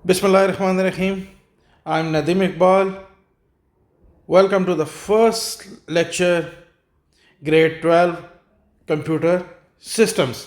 Bismillahirrahmanirrahim. I'm Nadim Iqbal. Welcome to the first lecture, grade 12, computer systems.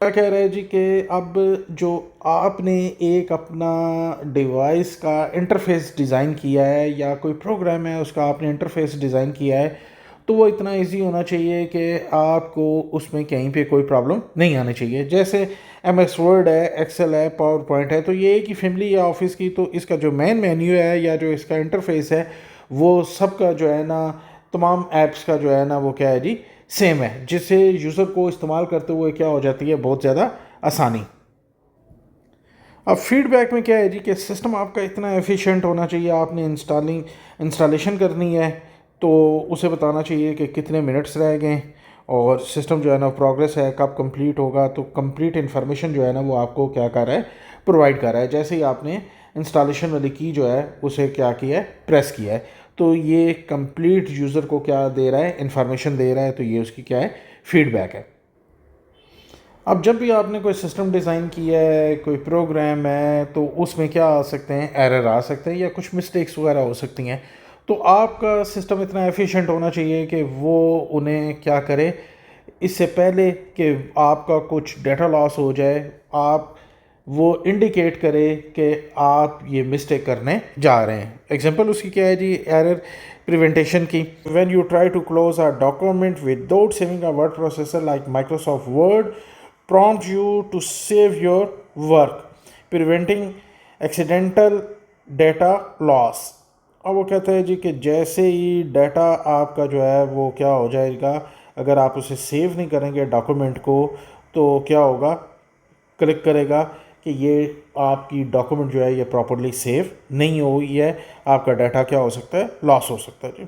کیا کہہ رہا ہے جی کہ اب جو آپ نے ایک اپنا ڈیوائس کا انٹرفیس ڈیزائن کیا ہے یا کوئی پروگرام ہے اس کا آپ نے انٹرفیس ڈیزائن کیا ہے تو وہ اتنا ایزی ہونا چاہیے کہ آپ کو اس میں کہیں پہ کوئی پرابلم نہیں آنی چاہیے. جیسے ایم ایس ورڈ ہے, ایکسل ہے, پاور پوائنٹ ہے, تو یہ ایک ہی فیملی یا آفس کی, تو اس کا جو مین مینیو ہے یا جو اس کا انٹرفیس ہے وہ سب کا جو ہے نا تمام ایپس کا جو ہے نا وہ کیا ہے جی سیم ہے, جس سے یوزر کو استعمال کرتے ہوئے کیا ہو جاتی ہے بہت زیادہ آسانی. اب فیڈ بیک میں کیا ہے جی کہ سسٹم آپ کا اتنا ایفیشینٹ ہونا چاہیے. آپ نے انسٹالیشن کرنی ہے تو اسے بتانا چاہیے کہ کتنے منٹس رہ گئے اور سسٹم جو ہے نا پروگریس ہے کب کمپلیٹ ہوگا, تو کمپلیٹ انفارمیشن جو ہے نا وہ آپ کو کیا کر رہا ہے پرووائڈ کر رہا ہے. جیسے ہی آپ نے انسٹالیشن والی کی جو ہے اسے کیا کیا ہے پریس کیا ہے تو یہ کمپلیٹ یوزر کو کیا دے رہا ہے انفارمیشن دے رہا ہے, تو یہ اس کی کیا ہے فیڈ بیک ہے. اب جب بھی آپ نے کوئی سسٹم ڈیزائن کیا ہے, کوئی پروگرام ہے, تو اس میں کیا آ سکتے ہیں, ایرر آ سکتے ہیں یا کچھ مسٹیکس وغیرہ ہو سکتی ہیں. تو آپ کا سسٹم اتنا ایفیشینٹ ہونا چاہیے کہ وہ انہیں کیا کرے اس سے پہلے کہ آپ کا کچھ ڈیٹا لاس ہو جائے, آپ وہ انڈیکیٹ کرے کہ آپ یہ مسٹیک کرنے جا رہے ہیں. ایگزامپل اس کی کیا ہے جی ایرر پریونٹیشن کی. When you try to close a document without saving a word processor like Microsoft Word prompt you to save your work, preventing accidental data loss. اب وہ کہتا ہے جی کہ جیسے ہی ڈیٹا آپ کا جو ہے وہ کیا ہو جائے گا, اگر آپ اسے سیو نہیں کریں گے ڈاکومنٹ کو, تو کیا ہوگا, کلک کرے گا کہ یہ آپ کی ڈاکومنٹ جو ہے یہ پراپرلی سیو نہیں ہوئی ہے, آپ کا ڈیٹا کیا ہو سکتا ہے لاس ہو سکتا ہے جی.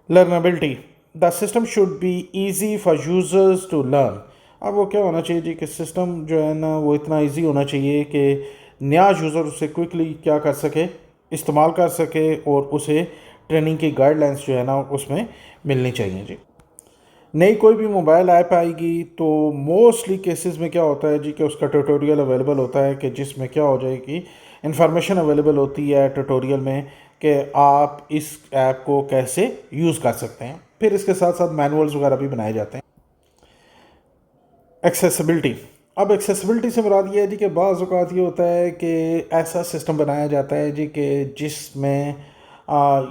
Learnability, the system should be easy for users to learn. اب وہ کیا ہونا چاہیے جی کہ سسٹم جو ہے نا وہ اتنا ایزی ہونا چاہیے کہ نیا یوزر اسے کوئکلی کیا کر سکے, استعمال کر سکے, اور اسے ٹریننگ کی گائیڈ لائنس جو ہے نا اس میں ملنی چاہیے جی. نئی کوئی بھی موبائل ایپ آئے گی تو موسٹلی کیسز میں کیا ہوتا ہے جی کہ اس کا ٹیوٹوریل اویلیبل ہوتا ہے, کہ جس میں کیا ہو جائے گی انفارمیشن اویلیبل ہوتی ہے ٹیوٹوریل میں کہ آپ اس ایپ کو کیسے یوز کر سکتے ہیں. پھر اس کے ساتھ ساتھ مینولز وغیرہ بھی بنائے جاتے ہیں. ایکسیسیبلٹی, اب ایکسیسیبلٹی سے مراد یہ ہے جی کہ بعض اوقات یہ ہوتا ہے کہ ایسا سسٹم بنایا جاتا ہے جی کہ جس میں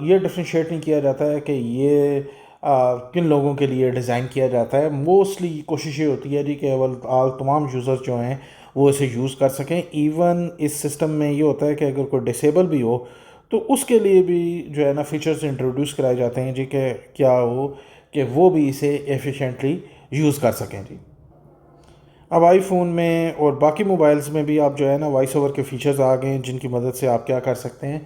یہ ڈفرینشیٹ نہیں کیا جاتا ہے کہ یہ کن لوگوں کے لیے ڈیزائن کیا جاتا ہے. موسٹلی کوشش یہ ہوتی ہے جی کہ تمام یوزر جو ہیں وہ اسے یوز کر سکیں. ایون اس سسٹم میں یہ ہوتا ہے کہ اگر کوئی ڈسیبل بھی ہو تو اس کے لیے بھی جو ہے نا فیچرز انٹروڈیوس کرائے جاتے ہیں جی کہ کیا ہو کہ وہ بھی اسے ایفیشینٹلی یوز کر سکیں جی. اب آئی فون میں اور باقی موبائلز میں بھی آپ جو ہے نا وائس اوور کے فیچرز آ گئے ہیں, جن کی مدد سے آپ کیا کر سکتے ہیں,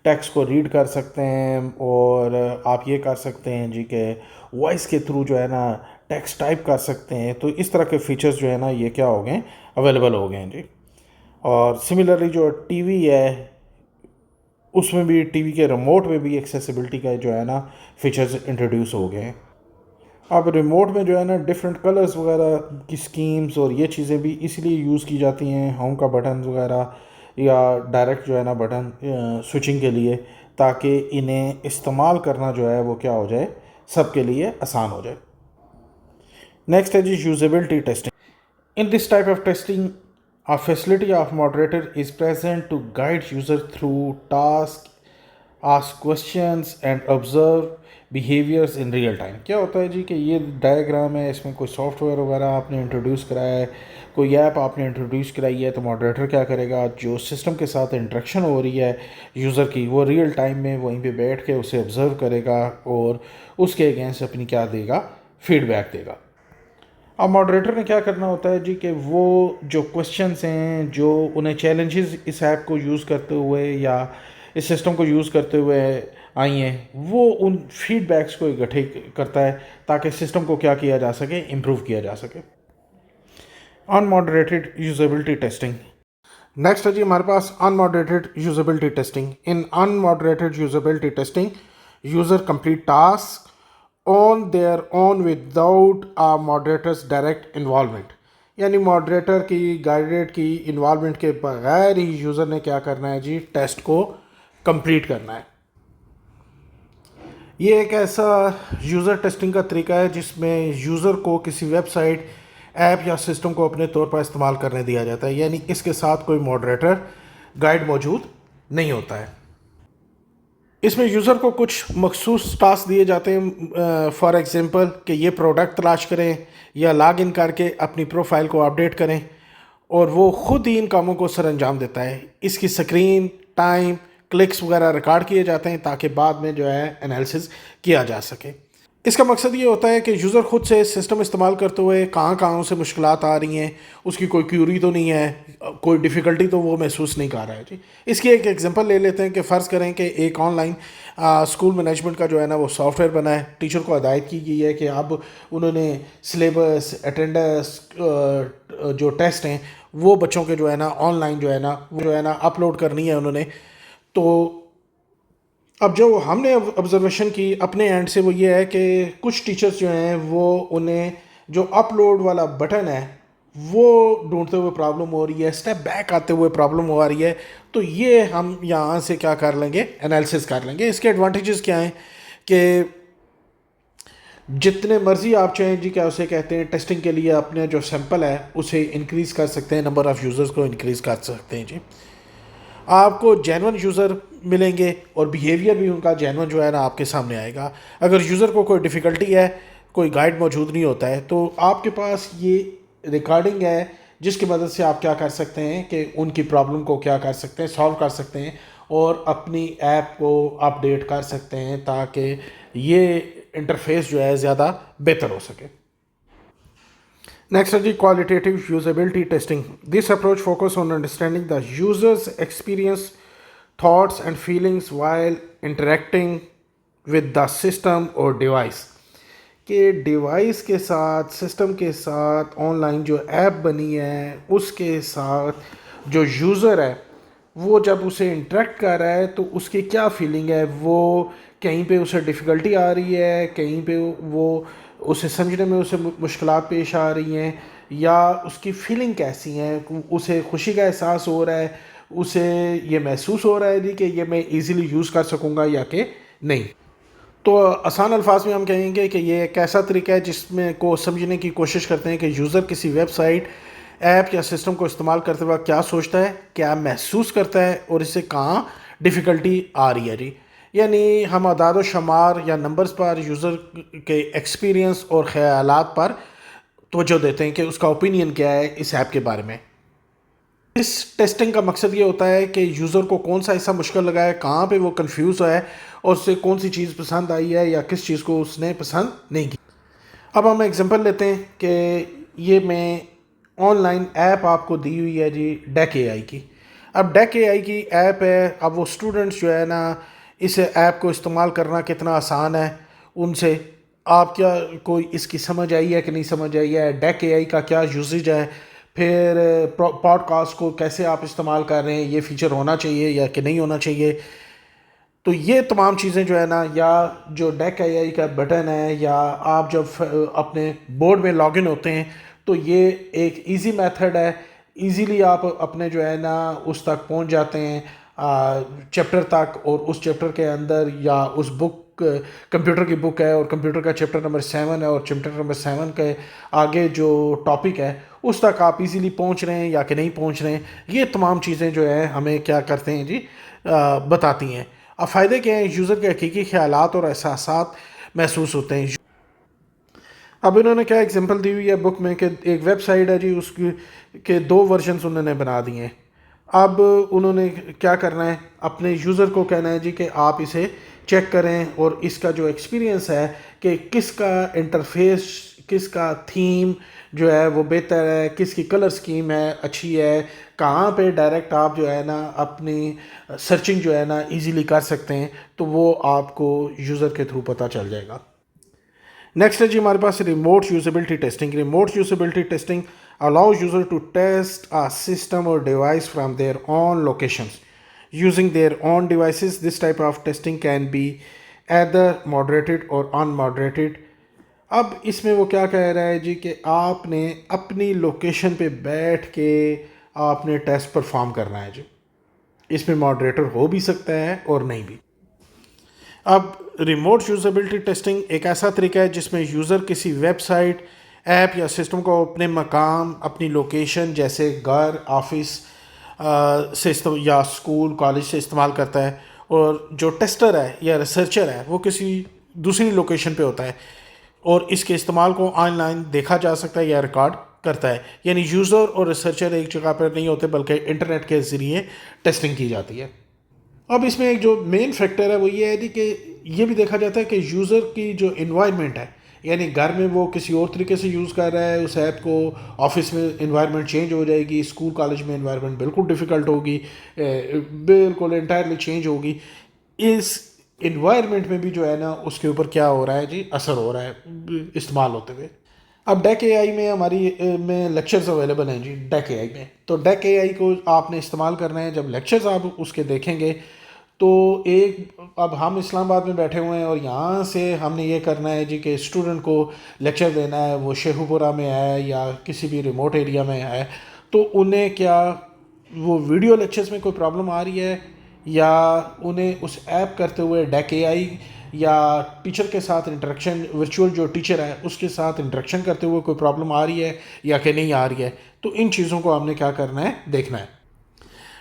ٹیکسٹ کو ریڈ کر سکتے ہیں, اور آپ یہ کر سکتے ہیں جی کہ وائس کے تھرو جو ہے نا ٹیکسٹ ٹائپ کر سکتے ہیں. تو اس طرح کے فیچرز جو ہے نا یہ کیا ہو گئے, اویلیبل ہو گئے ہیں جی. اور سملرلی جو ٹی وی ہے اس میں بھی, ٹی وی کے ریموٹ میں بھی ایکسیسیبلٹی کا جو ہے نا فیچرز انٹروڈیوس ہو گئے ہیں. اب ریموٹ میں جو ہے نا ڈفرینٹ کلرز وغیرہ کی اسکیمز اور یہ چیزیں بھی اس لیے یوز کی جاتی ہیں, ہوم کا بٹنز وغیرہ یا ڈائریکٹ جو ہے نا بٹن سوئچنگ کے لیے, تاکہ انہیں استعمال کرنا جو ہے وہ کیا ہو جائے, سب کے لیے آسان ہو جائے. نیکسٹ ہے جی usability testing. In this type of testing a facility of moderator is present to guide user through tasks, ask questions and observe behaviors in real time. کیا ہوتا ہے جی کہ یہ ڈائیگرام ہے, اس میں کوئی سافٹ ویئر وغیرہ آپ نے انٹروڈیوس کرایا ہے, کوئی ایپ آپ نے انٹروڈیوس کرائی ہے, تو ماڈریٹر کیا کرے گا, جو سسٹم کے ساتھ انٹریکشن ہو رہی ہے یوزر کی وہ ریئل ٹائم میں وہیں پہ بیٹھ کے اسے آبزرو کرے گا اور اس کے اگینسٹ اپنی کیا دے گا, فیڈ بیک دے گا. اب ماڈریٹر نے کیا کرنا ہوتا ہے جی کہ وہ جو کوشچنس ہیں جو انہیں چیلنجز اس ایپ کو یوز کرتے ہوئے یا اس سسٹم کو یوز کرتے ہوئے آئی ہیں, وہ ان فیڈ بیکس کو اکٹھے کرتا ہے تاکہ سسٹم کو کیا کیا جا سکے, امپروو کیا جا سکے. Unmoderated usability testing. Next ہے جی ہمارے پاس unmoderated usability testing. In unmoderated usability testing user complete task on their own without a moderator's direct involvement. یعنی ماڈریٹر کی گائیڈیڈ کی انوالومنٹ کے بغیر ہی یوزر نے کیا کرنا ہے جی, ٹیسٹ کو کمپلیٹ کرنا ہے. یہ ایک ایسا یوزر ٹیسٹنگ کا طریقہ ہے جس میں یوزر کو کسی ویب سائٹ ایپ یا سسٹم کو اپنے طور پر استعمال کرنے دیا جاتا ہے، یعنی اس کے ساتھ کوئی ماڈریٹر گائیڈ موجود نہیں ہوتا ہے۔ اس میں یوزر کو کچھ مخصوص ٹاسک دیے جاتے ہیں، فار ایگزامپل کہ یہ پروڈکٹ تلاش کریں یا لاگ ان کر کے اپنی پروفائل کو اپڈیٹ کریں، اور وہ خود ہی ان کاموں کو سر انجام دیتا ہے۔ اس کی سکرین، ٹائم، کلکس وغیرہ ریکارڈ کیے جاتے ہیں تاکہ بعد میں جو ہے انالیسز کیا جا سکے۔ اس کا مقصد یہ ہوتا ہے کہ یوزر خود سے سسٹم استعمال کرتے ہوئے کہاں کہاں سے مشکلات آ رہی ہیں، اس کی کوئی کیوری تو نہیں ہے، کوئی ڈیفیکلٹی تو وہ محسوس نہیں کر رہا ہے جی۔ اس کی ایک ایگزامپل لے لیتے ہیں کہ فرض کریں کہ ایک آن لائن اسکول مینجمنٹ کا جو ہے نا وہ سافٹ ویئر بنا ہے، ٹیچر کو ہدایت کی گئی ہے کہ اب انہوں نے سلیبس، اٹینڈنس، جو ٹیسٹ ہیں وہ بچوں کے جو ہے نا آن لائن جو ہے نا اپلوڈ کرنی ہے انہوں نے۔ تو اب جو ہم نے آبزرویشن کی اپنے اینڈ سے وہ یہ ہے کہ کچھ ٹیچرز جو ہیں وہ انہیں جو اپلوڈ والا بٹن ہے وہ ڈھونڈتے ہوئے پرابلم ہو رہی ہے، اسٹیپ بیک آتے ہوئے پرابلم ہو رہی ہے۔ تو یہ ہم یہاں سے کیا کر لیں گے، انالیسس کر لیں گے۔ اس کے ایڈوانٹیجز کیا ہیں کہ جتنے مرضی آپ چاہیں جی کیا اسے کہتے ہیں ٹیسٹنگ کے لیے اپنے جو سیمپل ہے اسے انکریز کر سکتے ہیں، نمبر آف یوزرز کو انکریز کر سکتے ہیں جی۔ آپ کو جینون یوزر ملیں گے اور بیہیویئر بھی ان کا جینون جو ہے نا آپ کے سامنے آئے گا۔ اگر یوزر کو کوئی ڈیفیکلٹی ہے، کوئی گائیڈ موجود نہیں ہوتا ہے، تو آپ کے پاس یہ ریکارڈنگ ہے جس کی مدد سے آپ کیا کر سکتے ہیں کہ ان کی پرابلم کو کیا کر سکتے ہیں، سالو کر سکتے ہیں اور اپنی ایپ کو اپڈیٹ کر سکتے ہیں تاکہ یہ انٹرفیس جو ہے زیادہ بہتر ہو سکے۔ Next is the qualitative usability testing. This approach focuses on understanding the user's experience, thoughts and feelings while interacting with the system or device. کہ ڈیوائس کے ساتھ، سسٹم کے ساتھ، آن لائن جو ایپ بنی ہے اس کے ساتھ جو یوزر ہے وہ جب اسے انٹریکٹ کر رہا ہے تو اس کی کیا فیلنگ ہے، وہ کہیں پہ اسے ڈیفیکلٹی آ رہی ہے، کہیں پہ وہ اسے سمجھنے میں اسے مشکلات پیش آ رہی ہیں، یا اس کی فیلنگ کیسی ہیں، اسے خوشی کا احساس ہو رہا ہے، اسے یہ محسوس ہو رہا ہے جی کہ یہ میں ایزیلی یوز کر سکوں گا یا کہ نہیں۔ تو آسان الفاظ میں ہم کہیں گے کہ یہ ایک ایسا طریقہ ہے جس میں کو سمجھنے کی کوشش کرتے ہیں کہ یوزر کسی ویب سائٹ، ایپ یا سسٹم کو استعمال کرتے وقت کیا سوچتا ہے، کیا محسوس کرتا ہے اور اسے کہاں ڈیفیکلٹی آ رہی ہے جی۔ یعنی ہم اعداد و شمار یا نمبرز پر یوزر کے ایکسپیرینس اور خیالات پر توجہ دیتے ہیں کہ اس کا اوپینین کیا ہے اس ایپ کے بارے میں۔ اس ٹیسٹنگ کا مقصد یہ ہوتا ہے کہ یوزر کو کون سا حصہ مشکل لگا ہے، کہاں پہ وہ کنفیوز ہے اور اسے کون سی چیز پسند آئی ہے یا کس چیز کو اس نے پسند نہیں کی۔ اب ہم ایگزامپل لیتے ہیں کہ یہ میں آن لائن ایپ آپ کو دی ہوئی ہے جی ڈیک اے آئی کی۔ اب ڈیک اے آئی کی ایپ ہے، اب وہ اسٹوڈنٹس جو ہے نا اس ایپ کو استعمال کرنا کتنا آسان ہے، ان سے آپ کیا کوئی اس کی سمجھ آئی ہے کہ نہیں سمجھ آئی ہے، ڈیک اے آئی کا کیا یوزیج ہے، پھر پوڈ کاسٹ کو کیسے آپ استعمال کر رہے ہیں، یہ فیچر ہونا چاہیے یا کہ نہیں ہونا چاہیے۔ تو یہ تمام چیزیں جو ہے نا، یا جو ڈیک اے آئی کا بٹن ہے، یا آپ جب اپنے بورڈ میں لاگ ان ہوتے ہیں تو یہ ایک ایزی میتھڈ ہے، ایزیلی آپ اپنے جو ہے نا اس تک پہنچ جاتے ہیں چیپٹر تک، اور اس چیپٹر کے اندر یا اس بک، کمپیوٹر کی بک ہے اور کمپیوٹر کا چیپٹر نمبر 7 ہے اور چیپٹر نمبر 7 کے آگے جو ٹاپک ہے اس تک آپ ایزیلی پہنچ رہے ہیں یا کہ نہیں پہنچ رہے ہیں۔ یہ تمام چیزیں جو ہے ہمیں کیا کرتے ہیں جی بتاتی ہیں۔ اب فائدے کیا ہیں، یوزر کے حقیقی خیالات اور احساسات محسوس ہوتے ہیں۔ اب انہوں نے کیا ایگزامپل دی ہوئی ہے بک میں کہ ایک ویب سائٹ ہے جی، اس کی کے 2 ورژنز انہوں نے بنا دیے ہیں۔ اب انہوں نے کیا کرنا ہے، اپنے یوزر کو کہنا ہے جی کہ آپ اسے چیک کریں اور اس کا جو ایکسپیرینس ہے کہ کس کا انٹرفیس، کس کا تھیم جو ہے وہ بہتر ہے، کس کی کلر سکیم ہے اچھی ہے، کہاں پہ ڈائریکٹ آپ جو ہے نا اپنی سرچنگ جو ہے نا ایزیلی کر سکتے ہیں، تو وہ آپ کو یوزر کے تھرو پتہ چل جائے گا۔ نیکسٹ ہے جی ہمارے پاس remote usability testing. Remote usability testing allows user to test a system or device from their own locations using their own devices. This type of testing can be either moderated or unmoderated. اب اس میں وہ کیا کہہ رہا ہے جی کہ آپ نے اپنی لوکیشن پہ بیٹھ کے آپ نے ٹیسٹ پرفارم کرنا ہے جی۔ اس میں ماڈریٹر ہو بھی سکتا ہے اور نہیں بھی۔ اب ریموٹ یوزیبلٹی ٹیسٹنگ ایک ایسا طریقہ ہے جس میں یوزر کسی ویب سائٹ، ایپ یا سسٹم کو اپنے مقام، اپنی لوکیشن جیسے گھر، آفس سے یا اسکول، کالج سے استعمال کرتا ہے، اور جو ٹیسٹر ہے یا ریسرچر ہے وہ کسی دوسری لوکیشن پہ ہوتا ہے، اور اس کے استعمال کو آن لائن دیکھا جا سکتا ہے یا ریکارڈ کرتا ہے. یعنی یوزر اور ریسرچر ایک جگہ پر نہیں ہوتے بلکہ انٹرنیٹ کے ذریعے ٹیسٹنگ کی جاتی ہے. اب اس میں ایک جو مین فیکٹر ہے وہ یہ ہے کہ یہ بھی دیکھا جاتا ہے کہ یوزر کی جو انوائرمنٹ ہے، یعنی گھر میں وہ کسی اور طریقے سے یوز کر رہا ہے اس ایپ کو، آفس میں انوائرمنٹ چینج ہو جائے گی، اسکول کالج میں انوائرمنٹ بالکل ڈیفیکلٹ ہوگی، بالکل انٹائرلی چینج ہوگی. اس انوائرمنٹ میں بھی جو ہے نا اس کے اوپر کیا ہو رہا ہے جی، اثر ہو رہا ہے استعمال ہوتے ہوئے. اب ڈیک اے آئی میں ہماری میں لیکچرز اویلیبل ہیں جی ڈیک اے آئی میں. تو ڈیک اے آئی کو آپ نے استعمال کرنا ہے. جب لیکچرز آپ اس کے دیکھیں گے تو اب ہم اسلام آباد میں بیٹھے ہوئے ہیں اور یہاں سے ہم نے یہ کرنا ہے جی کہ اسٹوڈنٹ کو لیکچر دینا ہے، وہ شیخو پورہ میں ہے یا کسی بھی ریموٹ ایریا میں ہے، تو انہیں کیا وہ ویڈیو لیکچرز میں کوئی پرابلم آ رہی ہے، یا انہیں اس ایپ کرتے ہوئے ڈیک اے آئی یا ٹیچر کے ساتھ انٹریکشن، ورچوئل جو ٹیچر ہے اس کے ساتھ انٹریکشن کرتے ہوئے کوئی پرابلم آ رہی ہے یا کہ نہیں آ رہی ہے. تو ان چیزوں کو ہم نے کیا کرنا ہے، دیکھنا ہے.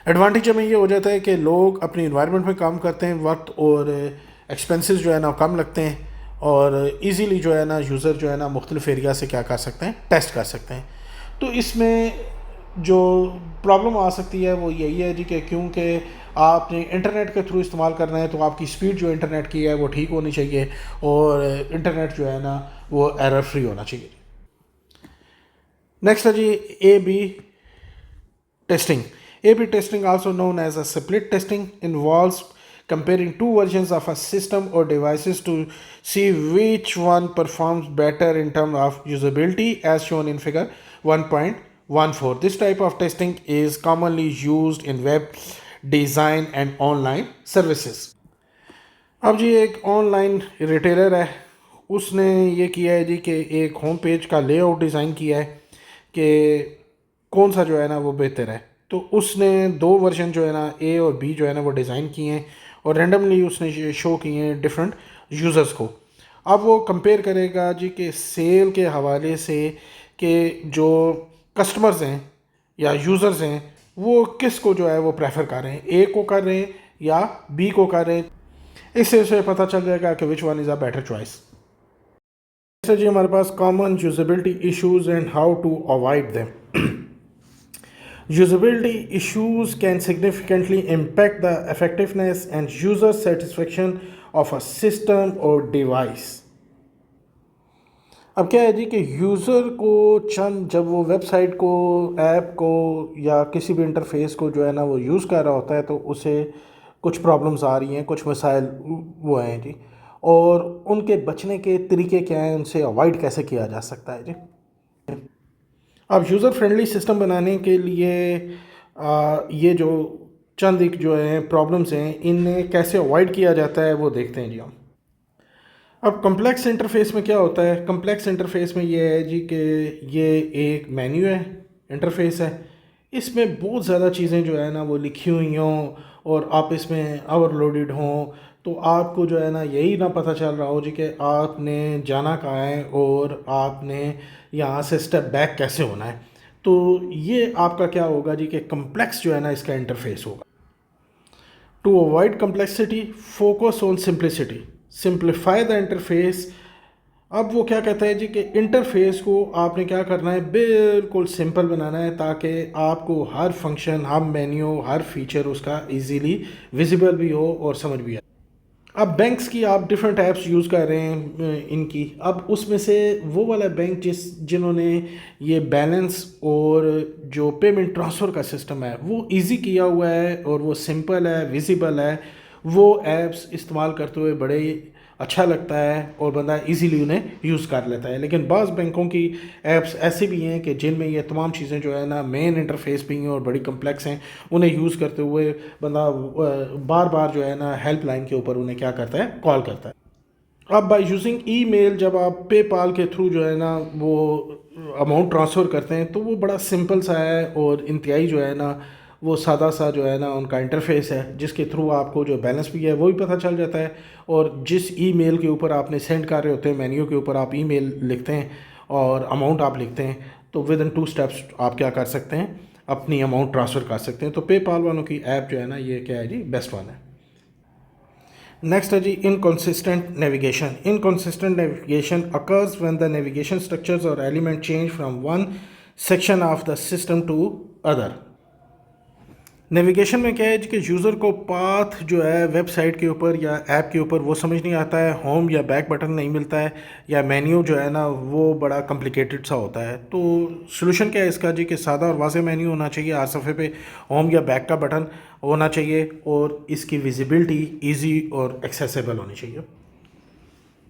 ایڈوانٹیج ہمیں یہ ہو جاتا ہے کہ لوگ اپنی انوائرمنٹ میں کام کرتے ہیں، وقت اور ایکسپینسز جو ہے نا کم لگتے ہیں، اور ایزیلی جو ہے نا یوزر جو ہے نا مختلف ایریا سے کیا کر سکتے ہیں، ٹیسٹ کر سکتے ہیں. تو اس میں جو پرابلم آ سکتی ہے وہ یہی ہے جی کہ کیونکہ آپ نے انٹرنیٹ کے تھرو استعمال کرنا ہے تو آپ کی سپیڈ جو انٹرنیٹ کی ہے وہ ٹھیک ہونی چاہیے، اور انٹرنیٹ جو ہے نا وہ ایرر فری ہونا چاہیے. نیکسٹ ہے جی A B testing. A/B testing, also known as a split testing, involves comparing two versions of a system or devices to see which one performs better in terms of usability, as shown in figure 1.14. This type of testing is commonly used in web design and online services. اب جی ایک on line retailer ہے، اس نے یہ کیا ہے جی کہ ایک ہوم پیج کا لے آؤٹ ڈیزائن کیا ہے کہ کون سا جو ہے نا وہ بہتر ہے. تو اس نے دو ورژن جو ہے نا اے اور بی جو ہے نا وہ ڈیزائن کیے ہیں، اور رینڈملی اس نے شو کیے ہیں ڈفرینٹ یوزرز کو. اب وہ کمپیئر کرے گا جی کہ سیل کے حوالے سے کہ جو کسٹمرز ہیں یا یوزرز ہیں وہ کس کو جو ہے وہ پریفر کر رہے ہیں، اے کو کر رہے ہیں یا بی کو کر رہے ہیں. اس سے اسے پتہ چل جائے گا کہ which one is a better choice. جیسے جی ہمارے پاس common usability issues and how to avoid them. Usability issues can significantly impact the effectiveness and user satisfaction of a system or device. اب کیا ہے جی کہ یوزر کو جب وہ ویب سائٹ کو، ایپ کو یا کسی بھی انٹرفیس کو جو ہے نا وہ یوز کر رہا ہوتا ہے تو اسے کچھ پرابلمز آ رہی ہیں، کچھ مسائل وہ ہیں جی، اور ان کے بچنے کے طریقے کیا ہیں، ان سے اوائڈ کیسے کیا جا سکتا ہے جی. اب یوزر فرینڈلی سسٹم بنانے کے لیے یہ جو چند ایک جو ہیں پرابلمس ہیں انہیں کیسے اوائڈ کیا جاتا ہے وہ دیکھتے ہیں جی ہم. اب کمپلیکس انٹرفیس میں کیا ہوتا ہے؟ کمپلیکس انٹرفیس میں یہ ہے جی کہ یہ ایک مینیو ہے، انٹرفیس ہے، اس میں بہت زیادہ چیزیں جو ہے نا وہ لکھی ہوئی ہوں اور آپ اس میں اوور لوڈڈ ہوں، تو آپ کو جو ہے نا یہی نہ پتہ چل رہا ہو جی کہ آپ نے جانا کہاں ہے اور آپ نے یہاں سے اسٹیپ بیک کیسے ہونا ہے. تو یہ آپ کا کیا ہوگا جی کہ کمپلیکس جو ہے نا اس کا انٹرفیس ہوگا. To avoid complexity focus on simplicity, simplify the interface. اب وہ کیا کہتا ہے جی کہ انٹرفیس کو آپ نے کیا کرنا ہے، بالکل سمپل بنانا ہے تاکہ آپ کو ہر فنکشن، ہر مینیو، ہر فیچر اس کا ایزیلی ویزیبل بھی ہو اور سمجھ بھی آئے. اب بینکس کی آپ ڈفرینٹ ایپس یوز کر رہے ہیں ان کی، اب اس میں سے وہ والا بینک جنہوں نے یہ بیلنس اور جو پیمنٹ ٹرانسفر کا سسٹم ہے وہ ایزی کیا ہوا ہے اور وہ سمپل ہے، ویزیبل ہے، وہ ایپس استعمال کرتے ہوئے بڑے اچھا لگتا ہے اور بندہ ایزیلی انہیں یوز کر لیتا ہے. لیکن بعض بینکوں کی ایپس ایسے بھی ہیں کہ جن میں یہ تمام چیزیں جو ہے نا مین انٹرفیس بھی ہیں اور بڑی کمپلیکس ہیں، انہیں یوز کرتے ہوئے بندہ بار بار جو ہے نا ہیلپ لائن کے اوپر انہیں کیا کرتا ہے، کال کرتا ہے. اب بائی یوزنگ ای میل جب آپ پے پال کے تھرو جو ہے نا وہ اماؤنٹ ٹرانسفر کرتے ہیں تو وہ بڑا سمپل سا ہے اور انتہائی جو ہے نا وہ سادہ سا جو ہے نا ان کا انٹرفیس ہے، جس کے تھرو آپ کو جو بیلنس بھی ہے وہ بھی پتہ چل جاتا ہے، اور جس ای میل کے اوپر آپ نے سینڈ کر رہے ہوتے ہیں، مینیو کے اوپر آپ ای میل لکھتے ہیں اور اماؤنٹ آپ لکھتے ہیں تو ود ان 2 اسٹیپس آپ کیا کر سکتے ہیں، اپنی اماؤنٹ ٹرانسفر کر سکتے ہیں. تو پے پال والوں کی ایپ جو ہے نا یہ کیا ہے جی، بیسٹ ون ہے. نیکسٹ ہے جی inconsistent navigation. Inconsistent navigation occurs when the navigation structures or element change from one section of the system to other. Navigation میں کیا ہے کہ یوزر کو پاتھ جو ہے ویب سائٹ کے اوپر یا ایپ کے اوپر وہ سمجھ نہیں آتا ہے، ہوم یا بیک بٹن نہیں ملتا ہے، یا مینیو جو ہے نا وہ بڑا کمپلیکیٹڈ سا ہوتا ہے. تو سلوشن کیا ہے اس کا جی کہ سادہ اور واضح مینیو ہونا چاہیے، ہر صفحے پہ ہوم یا بیک کا بٹن ہونا چاہیے، اور اس کی ویزیبلٹی ایزی اور ایکسیسیبل ہونی چاہیے.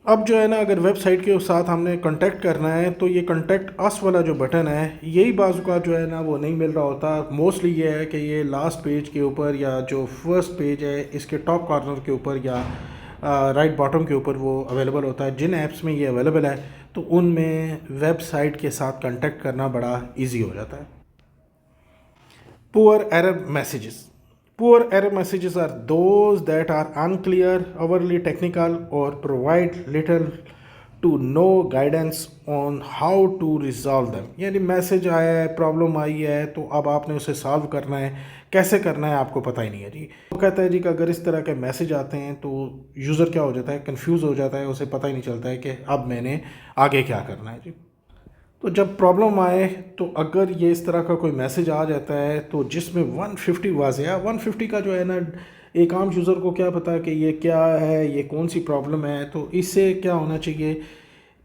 اب جو ہے نا اگر ویب سائٹ کے ساتھ ہم نے کنٹیکٹ کرنا ہے تو یہ کنٹیکٹ اس والا جو بٹن ہے یہی بعض اوقات جو ہے نا وہ نہیں مل رہا ہوتا. موسٹلی یہ ہے کہ یہ لاسٹ پیج کے اوپر یا جو فرسٹ پیج ہے اس کے ٹاپ کارنر کے اوپر یا رائٹ باٹم کے اوپر وہ اویلیبل ہوتا ہے. جن ایپس میں یہ اویلیبل ہے تو ان میں ویب سائٹ کے ساتھ کنٹیکٹ کرنا بڑا ایزی ہو جاتا ہے. Poor error messages. Poor error messages are those that are unclear, overly technical, or provide little to no guidance on how to resolve them. یعنی میسج آیا ہے، پرابلم آئی ہے تو اب آپ نے اسے سالو کرنا ہے، کیسے کرنا ہے آپ کو پتہ ہی نہیں ہے جی. وہ کہتا ہے جی کہ اگر اس طرح کے میسج آتے ہیں تو یوزر کیا ہو جاتا ہے، کنفیوز ہو جاتا ہے، اسے پتہ ہی نہیں چلتا ہے کہ اب میں نے آگے کیا کرنا ہے جی. تو جب پرابلم آئے تو اگر یہ اس طرح کا کوئی میسج آ جاتا ہے تو جس میں 150 واضح ہے، 150 کا جو ہے نا ایک عام یوزر کو کیا پتا کہ یہ کیا ہے، یہ کون سی پرابلم ہے، تو اس سے کیا ہونا چاہیے،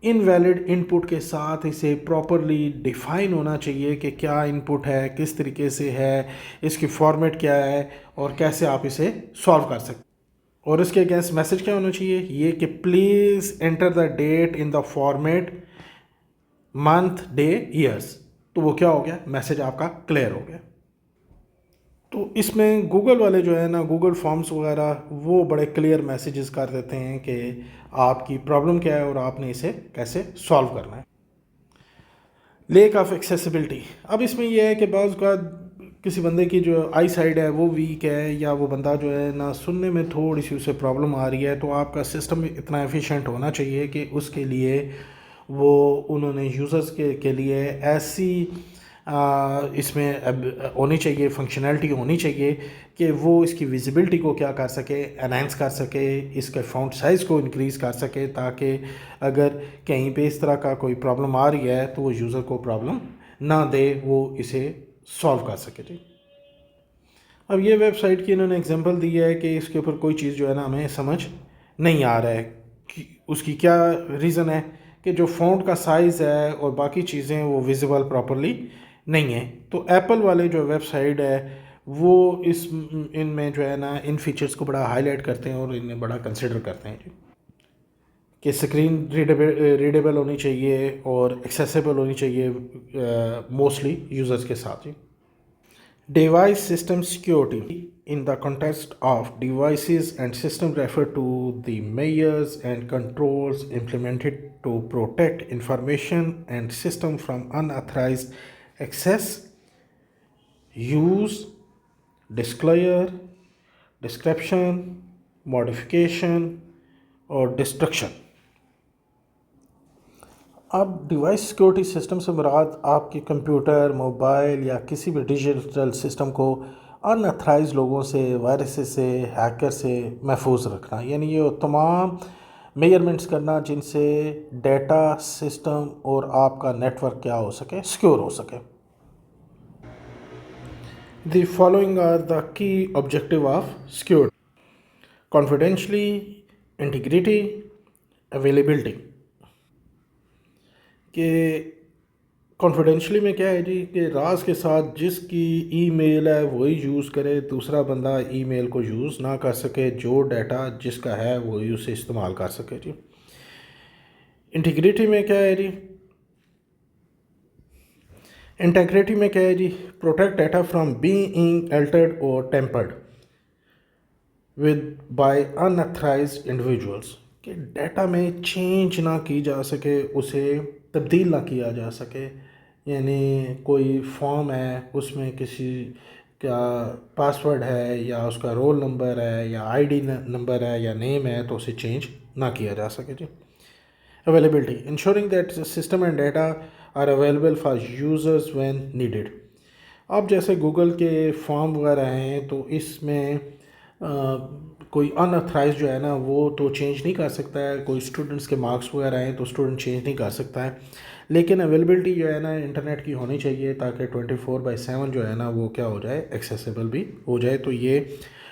انویلڈ ان پٹ کے ساتھ اسے پراپرلی ڈیفائن ہونا چاہیے کہ کیا ان پٹ ہے، کس طریقے سے ہے، اس کی فارمیٹ کیا ہے، اور کیسے آپ اسے سالو کر سکتے. اور اس کے اگینسٹ میسج کیا ہونا چاہیے، یہ کہ please enter the date in the format month day years. تو وہ کیا ہو گیا، میسج آپ کا کلیئر ہو گیا. تو اس میں گوگل والے جو ہے نا، گوگل فارمز وغیرہ وہ بڑے کلیئر میسیجز کر دیتے ہیں کہ آپ کی پرابلم کیا ہے اور آپ نے اسے کیسے سالو کرنا ہے. Lack of accessibility. اب اس میں یہ ہے کہ بعض اوقات کسی بندے کی جو آئی سائڈ ہے وہ ویک ہے، یا وہ بندہ جو ہے نا سننے میں تھوڑی سی اسے پرابلم آ رہی ہے، تو آپ کا سسٹم اتنا ایفیشینٹ ہونا چاہیے کہ اس کے لیے وہ انہوں نے یوزرز کے لیے ایسی اس میں ہونی چاہیے، فنکشنالٹی ہونی چاہیے کہ وہ اس کی ویزیبلٹی کو کیا کر سکے، انہینس کر سکے، اس کے فونٹ سائز کو انکریز کر سکے، تاکہ اگر کہیں پہ اس طرح کا کوئی پرابلم آ رہی ہے تو وہ یوزر کو پرابلم نہ دے، وہ اسے سالو کر سکے جی. اب یہ ویب سائٹ کی انہوں نے اگزامپل دی ہے کہ اس کے اوپر کوئی چیز جو ہے نا ہمیں سمجھ نہیں آ رہا ہے، اس کی کیا ریزن ہے کہ جو فونٹ کا سائز ہے اور باقی چیزیں وہ ویزیبل پراپرلی نہیں ہیں. تو ایپل والے جو ویب سائٹ ہے وہ ان میں جو ہے نا ان فیچرز کو بڑا ہائی لائٹ کرتے ہیں اور انہیں بڑا کنسیڈر کرتے ہیں جی کہ سکرین ریڈیبل ہونی چاہیے اور ایکسیسیبل ہونی چاہیے موسٹلی یوزرز کے ساتھ جی. Device system security. In the context of devices and systems refer to the measures and controls implemented to protect information and system from unauthorized access, use, disclosure, description, modification اور destruction. اب device security system سے مراد آپ کے computer, mobile یا کسی بھی digital system کو ان authorise لوگوں سے، وائرسز سے، ہیکر سے محفوظ رکھنا. یعنی یہ تمام میجرمنٹس کرنا جن سے ڈیٹا، سسٹم اور آپ کا نیٹ ورک کیا ہو سکے، سیکیور ہو سکے. The following are the key objective of security: confidentiality, integrity, availability. کہ کانفیڈینشلی میں کیا ہے جی کہ راز کے ساتھ جس کی ای میل ہے وہی یوز کرے، دوسرا بندہ ای میل کو یوز نہ کر سکے، جو ڈیٹا جس کا ہے وہی اسے استعمال کر سکے جی. انٹیگریٹی میں کیا ہے جی، انٹیگریٹی میں کیا ہے جی، protect data from being altered اور tampered with by unauthorized individuals. کہ ڈیٹا میں چینج نہ کی جا سکے، اسے تبدیل نہ کیا جا سکے. یعنی کوئی فارم ہے اس میں کسی کا پاسورڈ ہے یا اس کا رول نمبر ہے یا آئی ڈی نمبر ہے یا نیم ہے تو اسے چینج نہ کیا جا سکے جی. Availability, ensuring that the system and data are available for users when needed. اب جیسے گوگل کے فارم وغیرہ ہیں تو اس میں کوئی ان اتھرائز جو ہے نا وہ تو چینج نہیں کر سکتا ہے، کوئی اسٹوڈنٹس کے مارکس وغیرہ ہیں تو اسٹوڈنٹ چینج نہیں کر سکتا ہے، لیکن اویلیبلٹی جو ہے نا انٹرنیٹ کی ہونی چاہیے تاکہ 24/7 جو ہے نا وہ کیا ہو جائے، ایکسیسیبل بھی ہو جائے. تو یہ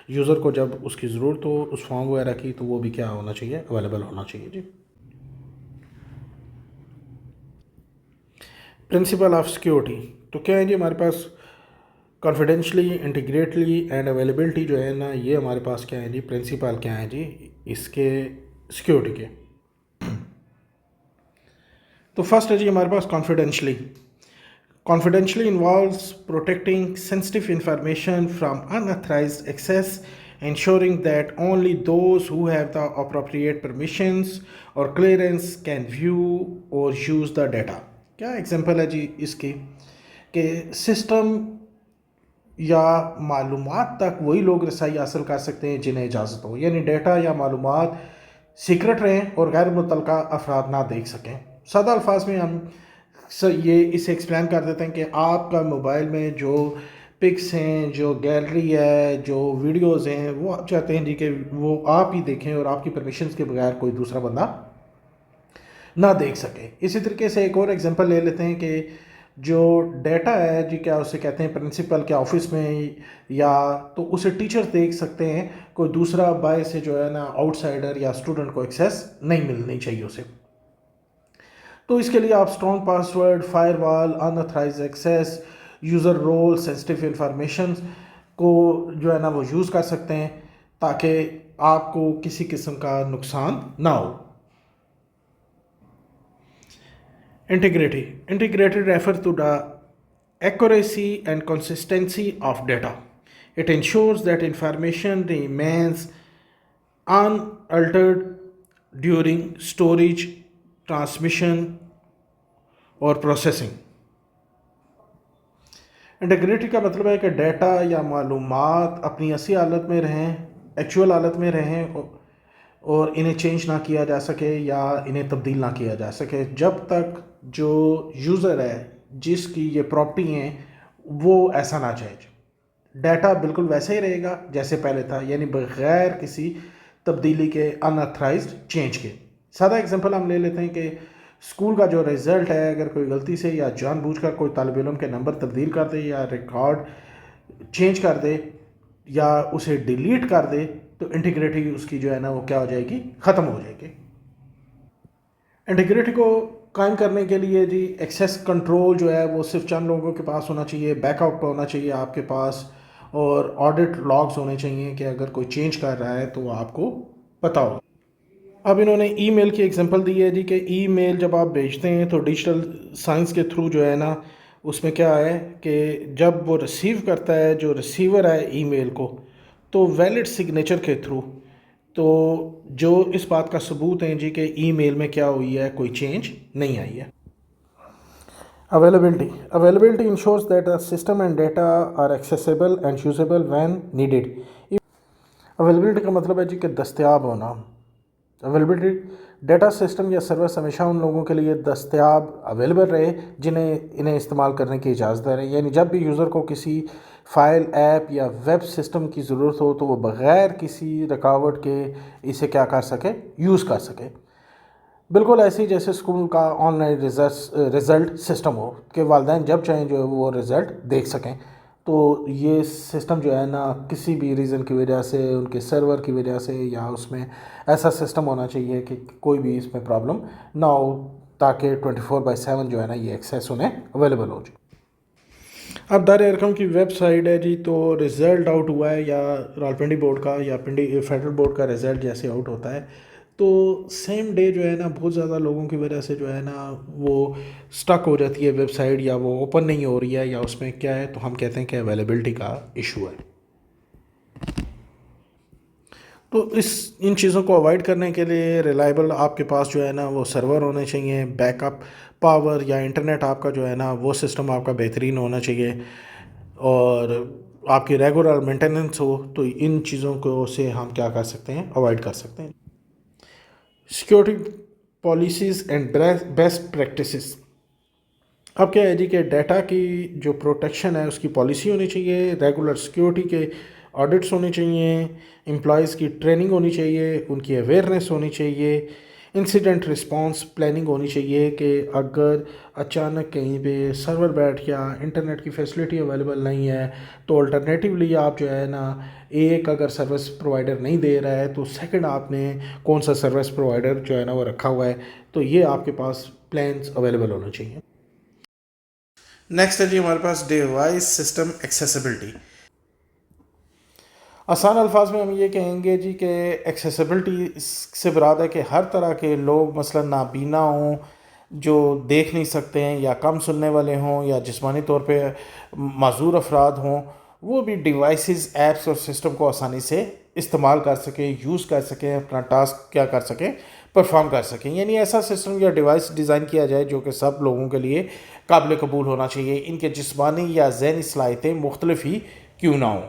یوزر کو جب اس کی ضرورت ہو اس فارم وغیرہ کی تو وہ بھی کیا ہونا چاہیے، اویلیبل ہونا چاہیے. جی پرنسپل آف سیکیورٹی تو کیا ہے جی، ہمارے پاس کانفیڈینشلی، انٹیگریٹلی اینڈ اویلیبلٹی جو ہے نا یہ ہمارے پاس کیا ہے جی، پرنسپل کیا ہے جی اس کے سیکیورٹی کے. تو فرسٹ ہے جی ہمارے پاس confidentially. Confidentially involves protecting sensitive information from unauthorized access, ensuring that only those who have the appropriate permissions or clearance can view or use the data. کیا ایگزامپل ہے جی اس کی کہ سسٹم یا معلومات تک وہی لوگ رسائی حاصل کر سکتے ہیں جنہیں اجازت ہو، یعنی ڈیٹا یا معلومات سیکرٹ رہیں اور غیر متعلقہ افراد نہ دیکھ سکیں. سادہ الفاظ میں ہم یہ اسے ایکسپلین کر دیتے ہیں کہ آپ کا موبائل میں جو پکس ہیں، جو گیلری ہے، جو ویڈیوز ہیں، وہ آپ چاہتے ہیں جی کہ وہ آپ ہی دیکھیں اور آپ کی پرمیشنز کے بغیر کوئی دوسرا بندہ نہ دیکھ سکے. اسی طریقے سے ایک اور ایگزامپل لے لیتے ہیں کہ جو ڈیٹا ہے جی کیا اسے کہتے ہیں پرنسپل کے آفس میں یا تو اسے ٹیچر دیکھ سکتے ہیں، کوئی دوسرا باعث سے جو ہے نا آؤٹ سائڈر یا اسٹوڈنٹ کو ایکسیس نہیں ملنی چاہیے اسے. تو اس کے لیے آپ strong password, firewall, unauthorized access, user role, sensitive information کو جو ہے نا وہ یوز کر سکتے ہیں تاکہ آپ کو کسی قسم کا نقصان نہ ہو. Integrity refer to the accuracy and consistency of data. It ensures that information remains unaltered during storage, transmission اور پروسیسنگ. انٹیگریٹی کا مطلب ہے کہ ڈیٹا یا معلومات اپنی اصلی حالت میں رہیں، ایکچوئل حالت میں رہیں اور انہیں چینج نہ کیا جا سکے یا انہیں تبدیل نہ کیا جا سکے جب تک جو یوزر ہے جس کی یہ پراپرٹی ہیں وہ ایسا نہ چاہے. ڈیٹا بالکل ویسے ہی رہے گا جیسے پہلے تھا، یعنی بغیر کسی تبدیلی کے، ان اتھرائزڈ چینج کے. سادہ ایگزامپل ہم لے لیتے ہیں کہ اسکول کا جو رزلٹ ہے اگر کوئی غلطی سے یا جان بوجھ کر کوئی طالب علم کے نمبر تبدیل کر دے یا ریکارڈ چینج کر دے یا اسے ڈیلیٹ کر دے تو انٹیگریٹی اس کی جو ہے نا وہ کیا ہو جائے گی، ختم ہو جائے گی. انٹیگریٹی کو قائم کرنے کے لیے جی ایکسیس کنٹرول جو ہے وہ صرف چند لوگوں کے پاس ہونا چاہیے، بیک اپ ہونا چاہیے آپ کے پاس، اور آڈٹ لاگز ہونے چاہیے کہ اگر کوئی چینج کر رہا ہے تو وہ آپ کو پتہ ہو. اب انہوں نے ای میل کی ایگزامپل دی ہے جی کہ ای میل جب آپ بھیجتے ہیں تو ڈیجیٹل سائنس کے تھرو جو ہے نا اس میں کیا ہے کہ جب وہ ریسیو کرتا ہے جو ریسیور ہے ای میل کو تو ویلڈ سگنیچر کے تھرو، تو جو اس بات کا ثبوت ہے جی کہ ای میل میں کیا ہوئی ہے، کوئی چینج نہیں آئی ہے. Availability ensures that the system and data are accessible and usable when needed. Availability کا مطلب ہے جی کہ دستیاب ہونا. اویلیبلٹی ڈیٹا سسٹم یا سروس ہمیشہ ان لوگوں کے لیے دستیاب اویلیبل رہے جنہیں انہیں استعمال کرنے کی اجازت ہے، یعنی جب بھی یوزر کو کسی فائل، ایپ یا ویب سسٹم کی ضرورت ہو تو وہ بغیر کسی رکاوٹ کے اسے کیا کر سکے، یوز کر سکے. بالکل ایسے ہی جیسے اسکول کا آن لائن رزلٹ سسٹم ہو کہ والدین جب چاہیں جو ہے وہ رزلٹ دیکھ سکیں. تو یہ سسٹم جو ہے نا کسی بھی ریزن کی وجہ سے، ان کے سرور کی وجہ سے یا اس میں ایسا سسٹم ہونا چاہیے کہ کوئی بھی اس میں پرابلم نہ ہو تاکہ 24/7 جو ہے نا یہ ایکسیس انہیں اویلیبل ہو جائے. اب دار ارقم کی ویب سائٹ ہے جی، تو رزلٹ آؤٹ ہوا ہے یا راولپنڈی بورڈ کا یا پنڈی فیڈرل بورڈ کا رزلٹ جیسے آؤٹ ہوتا ہے تو سیم ڈے جو ہے نا بہت زیادہ لوگوں کی وجہ سے جو ہے نا وہ سٹک ہو جاتی ہے ویب سائٹ، یا وہ اوپن نہیں ہو رہی ہے یا اس میں کیا ہے، تو ہم کہتے ہیں کہ اویلیبلٹی کا ایشو ہے. تو ان چیزوں کو اوائڈ کرنے کے لیے ریلائبل آپ کے پاس جو ہے نا وہ سرور ہونے چاہیے، بیک اپ پاور یا انٹرنیٹ آپ کا جو ہے نا وہ سسٹم آپ کا بہترین ہونا چاہیے، اور آپ کی ریگولر مینٹیننس ہو. تو ان چیزوں کو سے ہم کیا کر سکتے ہیں، اوائڈ کر سکتے ہیں. Security policies and best practices. اب کیا ہے جی کہ ڈیٹا کی جو پروٹیکشن ہے اس کی پالیسی ہونی چاہیے, ریگولر سیکیورٹی کے آڈٹس ہونے چاہیے, امپلائیز کی ٹریننگ ہونی چاہیے, ان کی اویئرنیس ہونی چاہیے, انسیڈنٹ رسپانس پلاننگ ہونی چاہیے کہ اگر اچانک کہیں پہ سرور بیٹھ گیا, انٹرنیٹ کی فیسلٹی اویلیبل نہیں ہے, تو الٹرنیٹیولی آپ جو ہے نا ایک اگر سروس پرووائڈر نہیں دے رہا ہے تو سیکنڈ آپ نے کون سا سروس پرووائڈر جو ہے نا وہ رکھا ہوا ہے, تو یہ آپ کے پاس پلانس اویلیبل ہونا چاہیے. نیکسٹ ہے جی ہمارے پاس ڈیوائس سسٹم ایکسیسیبلٹی. آسان الفاظ میں ہم یہ کہیں گے جی کہ ایکسیسیبلٹی سے مراد ہے کہ ہر طرح کے لوگ مثلا نابینا ہوں, جو دیکھ نہیں سکتے ہیں, یا کم سننے والے ہوں, یا جسمانی طور پہ معذور افراد ہوں, وہ بھی ڈیوائسز, ایپس اور سسٹم کو آسانی سے استعمال کر سکیں, یوز کر سکیں, اپنا ٹاسک کیا کر سکیں, پرفارم کر سکیں. یعنی ایسا سسٹم یا ڈیوائس ڈیزائن کیا جائے جو کہ سب لوگوں کے لیے قابل قبول ہونا چاہیے, ان کے جسمانی یا ذہنی صلاحیتیں مختلف ہی کیوں نہ ہوں.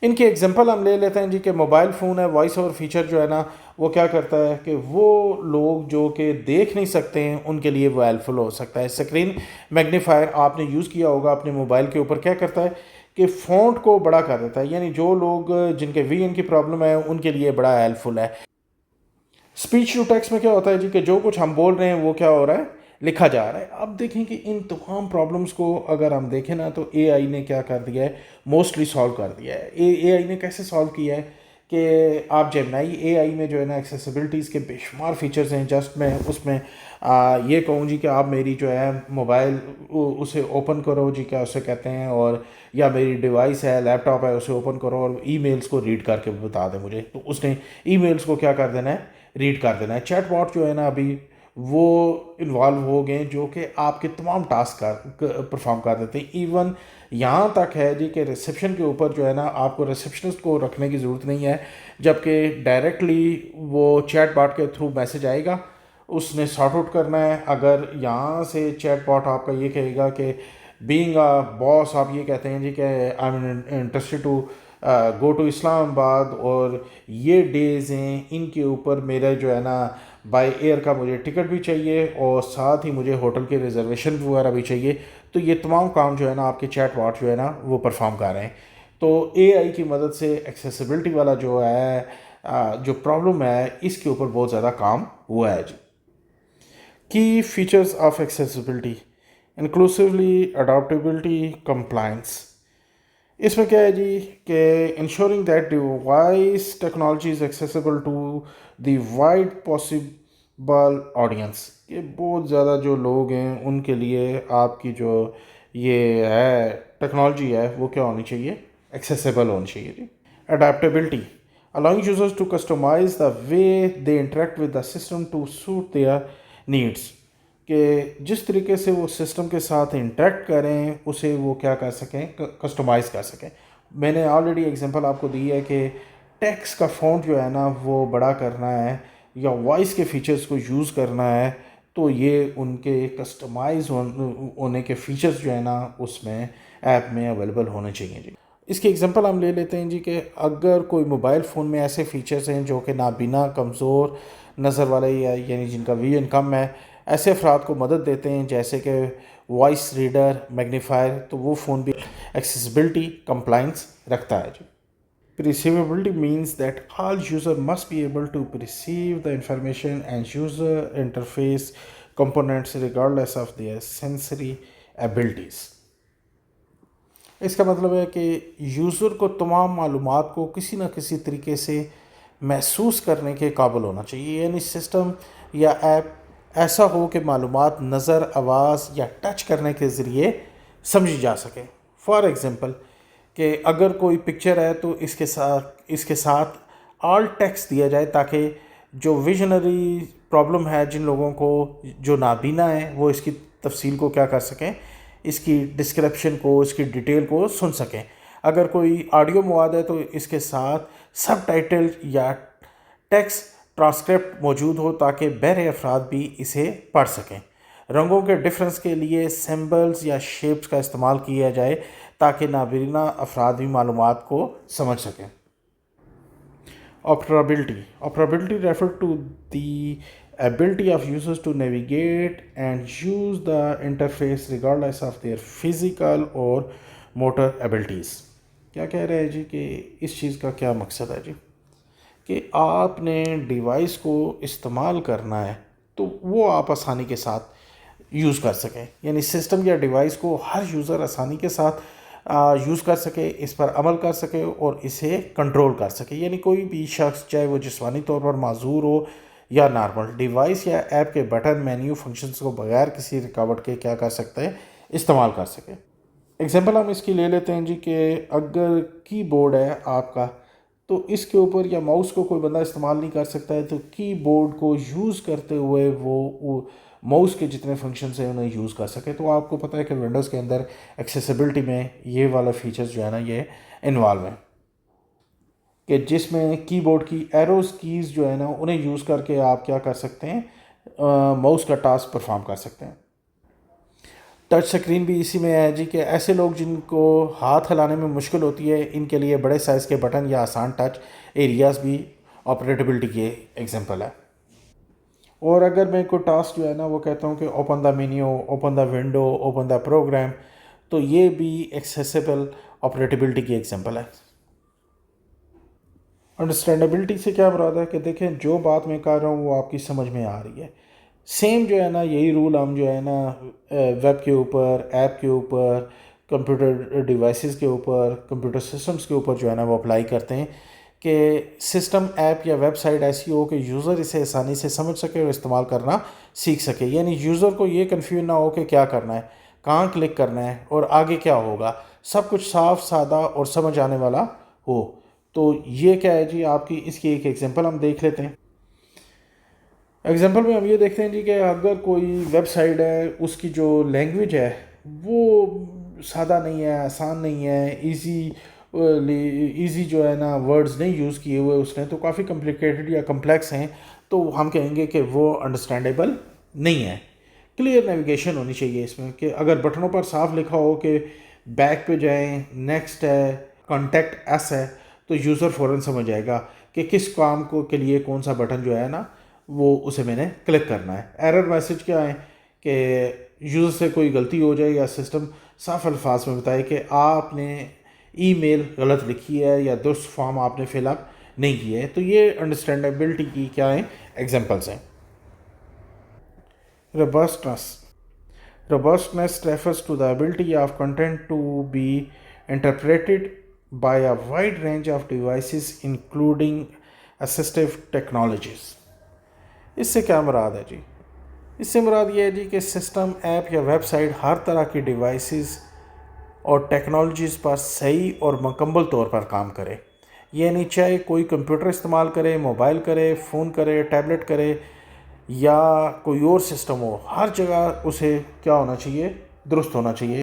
ان کی ایگزامپل ہم لے لیتے ہیں جی کہ موبائل فون ہے, وائس اوور فیچر جو ہے نا وہ کیا کرتا ہے کہ وہ لوگ جو کہ دیکھ نہیں سکتے ہیں ان کے لیے وہ ہیلپفل ہو سکتا ہے. اسکرین میگنیفائر آپ نے یوز کیا ہوگا اپنے موبائل کے اوپر, کیا کرتا ہے کہ فونٹ کو بڑا کر دیتا ہے, یعنی جو لوگ جن کے ویژن کی پرابلم ہے ان کے لیے بڑا ہیلپفل ہے. اسپیچ ٹو ٹیکسٹ میں کیا ہوتا ہے جی کہ جو کچھ ہم بول رہے ہیں وہ کیا ہو رہا ہے, لکھا جا رہا ہے. اب دیکھیں کہ ان تمام پرابلمس کو اگر ہم دیکھیں نا تو اے آئی نے کیا کر دیا ہے, موسٹلی سالو کر دیا ہے. اے آئی نے کیسے سالو کیا ہے کہ آپ جیمنائی اے آئی میں جو ہے نا ایکسیسیبلٹیز کے بے شمار فیچرز ہیں. جسٹ میں اس میں یہ کہوں جی کہ آپ میری جو ہے موبائل اسے اوپن کرو جی, کیا اسے کہتے ہیں, اور یا میری ڈیوائس ہے, لیپ ٹاپ ہے, اسے اوپن کرو اور ای میلز کو ریڈ کر کے بتا دیں مجھے, تو اس نے ای میلز کو کیا کر دینا ہے, ریڈ کر دینا ہے. چیٹ باٹ جو ہے نا ابھی وہ انوالو ہو گئے جو کہ آپ کے تمام ٹاسک پرفارم کر دیتے ہیں. ایون یہاں تک ہے جی کہ ریسیپشن کے اوپر جو ہے نا آپ کو ریسیپشنسٹ کو رکھنے کی ضرورت نہیں ہے, جبکہ ڈائریکٹلی وہ چیٹ باٹ کے تھرو میسج آئے گا, اس نے سارٹ آؤٹ کرنا ہے. اگر یہاں سے چیٹ باٹ آپ کا یہ کہے گا کہ بینگ اے باس, آپ یہ کہتے ہیں جی کہ I am interested to go to Islamabad, اور یہ ڈیز ہیں ان کے اوپر میرا جو ہے نا بائی ایئر کا مجھے ٹکٹ بھی چاہیے, اور ساتھ ہی مجھے ہوٹل کے ریزرویشن وغیرہ بھی چاہیے, تو یہ تمام کام جو ہے نا آپ کے چیٹ باٹ جو ہے نا وہ پرفارم کر رہے ہیں. تو اے آئی کی مدد سے ایکسیسیبلٹی والا جو ہے جو پرابلم ہے اس کے اوپر بہت زیادہ کام ہوا ہے جی. Key features of accessibility, inclusivity, adaptability, compliance. اس میں کیا ہے جی کہ ensuring that device technology is accessible to the wide possible audience, کہ بہت زیادہ جو لوگ ہیں ان کے لیے آپ کی جو یہ ہے ٹیکنالوجی ہے وہ کیا ہونی چاہیے, ایکسیسیبل ہونی چاہیے جی. Adaptability, allowing users to customize the way they interact with the system to suit their needs, کہ جس طریقے سے وہ سسٹم کے ساتھ انٹریکٹ کریں اسے وہ کیا کر سکیں, کسٹمائز کر سکیں. میں نے آلریڈی ایگزامپل آپ کو دی ہے کہ ٹیکسٹ کا فونٹ جو ہے نا وہ بڑا کرنا ہے یا وائس کے فیچرز کو یوز کرنا ہے, تو یہ ان کے کسٹمائز ہونے کے فیچرز جو ہے نا اس میں ایپ میں اویلیبل ہونے چاہیے جی. اس کی ایگزامپل ہم لے لیتے ہیں جی کہ اگر کوئی موبائل فون میں ایسے فیچرز ہیں جو کہ نابینا, کمزور نظر والے, یا یعنی جن کا ویژن کم ہے, ایسے افراد کو مدد دیتے ہیں, جیسے کہ وائس ریڈر, میگنیفائر, تو وہ فون بھی ایکسیسیبلٹی کمپلائنس رکھتا ہے جی. Perceivability means that all user must be able to perceive the information and user interface components regardless of their sensory abilities. اس کا مطلب ہے کہ یوزر کو تمام معلومات کو کسی نہ کسی طریقے سے محسوس کرنے کے قابل ہونا چاہیے, یعنی سسٹم یا ایپ ایسا ہو کہ معلومات نظر, آواز یا ٹچ کرنے کے ذریعے سمجھی جا سکے. فار ایگزامپل کہ اگر کوئی پکچر ہے تو اس کے ساتھ آل ٹیکسٹ دیا جائے, تاکہ جو ویژنری پرابلم ہے, جن لوگوں کو جو نابینا ہیں, وہ اس کی تفصیل کو کیا کر سکیں, اس کی ڈسکرپشن کو, اس کی ڈیٹیل کو سن سکیں. اگر کوئی آڈیو مواد ہے تو اس کے ساتھ سب ٹائٹل یا ٹیکسٹ ٹرانسکرپٹ موجود ہو تاکہ بہرے افراد بھی اسے پڑھ سکیں. رنگوں کے ڈفرنس کے لیے سمبلز یا شیپس کا استعمال کیا جائے تاکہ نابینا افراد بھی معلومات کو سمجھ سکیں. Operability refer to the ability of users to navigate and use the interface regardless of their physical or motor abilities. کیا کہہ رہے ہیں جی کہ اس چیز کا کیا مقصد ہے جی کہ آپ نے ڈیوائس کو استعمال کرنا ہے تو وہ آپ آسانی کے ساتھ یوز کر سکیں، یعنی سسٹم یا ڈیوائس کو ہر یوزر آسانی کے ساتھ یوز کر سکے، اس پر عمل کر سکے اور اسے کنٹرول کر سکے. یعنی کوئی بھی شخص چاہے وہ جسمانی طور پر معذور ہو یا نارمل، ڈیوائس یا ایپ کے بٹن مینیو فنکشنز کو بغیر کسی رکاوٹ کے کیا کر سکتا ہے، استعمال کر سکے. ایگزامپل ہم اس کی لے لیتے ہیں جی کہ اگر کی بورڈ ہے آپ کا تو اس کے اوپر یا ماؤس کو کوئی بندہ استعمال نہیں کر سکتا ہے، تو کی بورڈ کو یوز کرتے ہوئے وہ ماؤس کے جتنے فنکشنز ہیں انہیں یوز کر سکے. تو آپ کو پتہ ہے کہ ونڈوز کے اندر ایکسیسیبلٹی میں یہ والا فیچرز جو ہے نا یہ انوالو ہیں کہ جس میں کی بورڈ کی ایروز کیز جو ہے نا انہیں یوز کر کے آپ کیا کر سکتے ہیں، ماؤس کا ٹاسک پرفارم کر سکتے ہیں. ٹچ سکرین بھی اسی میں ہے جی کہ ایسے لوگ جن کو ہاتھ ہلانے میں مشکل ہوتی ہے ان کے لیے بڑے سائز کے بٹن یا آسان ٹچ ایریاز بھی آپریٹیبلٹی کی ایگزامپل ہے. اور اگر میں کوئی ٹاسک جو ہے نا وہ کہتا ہوں کہ open the menu, open the window, open the program, تو یہ بھی ایکسیسیبل آپریٹیبلٹی کی ایگزامپل ہے. انڈرسٹینڈیبلٹی سے کیا مراد ہے کہ دیکھیں جو بات میں کر رہا ہوں وہ آپ کی سمجھ میں آ رہی ہے. سیم جو ہے نا یہی رول ہم جو ہے نا ویب کے اوپر، ایپ کے اوپر، کمپیوٹر ڈیوائسز کے اوپر، کمپیوٹر سسٹمز کے اوپر جو ہے نا وہ اپلائی کرتے ہیں کہ سسٹم، ایپ یا ویب سائٹ ایسی ہو کہ یوزر اسے آسانی سے سمجھ سکے اور استعمال کرنا سیکھ سکے. یعنی یوزر کو یہ کنفیوژ نہ ہو کہ کیا کرنا ہے، کہاں کلک کرنا ہے اور آگے کیا ہوگا، سب کچھ صاف سادہ اور سمجھ آنے والا ہو. تو یہ کیا ہے جی آپ کی اس کی ایک ایگزامپل ہم دیکھ لیتے ہیں. ایگزامپل میں ہم یہ دیکھتے ہیں جی کہ اگر کوئی ویب سائٹ ہے اس کی جو لینگویج ہے وہ سادہ نہیں ہے، آسان نہیں ہے، ایزی جو ہے نا ورڈز نہیں یوز کیے ہوئے اس نے، تو کافی کمپلیکیٹڈ یا کمپلیکس ہیں، تو ہم کہیں گے کہ وہ انڈرسٹینڈیبل نہیں ہے. کلیئر نیویگیشن ہونی چاہیے اس میں کہ اگر بٹنوں پر صاف لکھا ہو کہ بیک پہ جائیں، نیکسٹ ہے، کانٹیکٹ ایس ہے، تو یوزر فوراً سمجھ جائے گا کہ کس کام کو کے لیے کون سا بٹن جو ہے نا وہ اسے میں نے کلک کرنا ہے. ایرر میسج کیا ہے کہ یوزر سے کوئی غلطی ہو جائے یا سسٹم صاف الفاظ میں بتائے کہ آپ نے ای میل غلط لکھی ہے یا درست فارم آپ نے فل اپ نہیں کیا ہے. تو یہ انڈرسٹینڈیبلٹی کی کیا ہیں، ایگزامپلس ہیں. Robustness refers to the ability of content to be interpreted by a wide range of devices including assistive technologies. اس سے کیا مراد ہے جی؟ اس سے مراد یہ ہے جی کہ سسٹم، ایپ یا ویب سائٹ ہر طرح کی ڈیوائسز اور ٹیکنالوجیز پر صحیح اور مکمل طور پر کام کرے. یعنی چاہے کوئی کمپیوٹر استعمال کرے، موبائل کرے، فون کرے، ٹیبلٹ کرے یا کوئی اور سسٹم ہو، ہر جگہ اسے کیا ہونا چاہیے، درست ہونا چاہیے.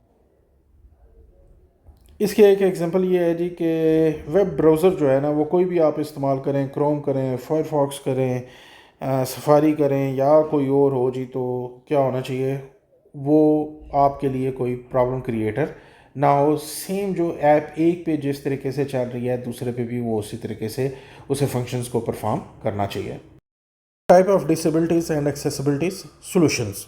اس کی ایک ایگزامپل یہ ہے جی کہ ویب براؤزر جو ہے نا وہ کوئی بھی آپ استعمال کریں، کروم کریں، فائر فاکس کریں، سفاری کریں یا کوئی اور ہو جی، تو کیا ہونا چاہیے، وہ آپ کے لیے کوئی پرابلم کریٹر نہ ہو. سیم جو ایپ ایک پہ جس طریقے سے چل رہی ہے دوسرے پہ بھی وہ اسی طریقے سے اسے فنکشنز کو پرفارم کرنا چاہیے. Type of disabilities and accessibilities solutions,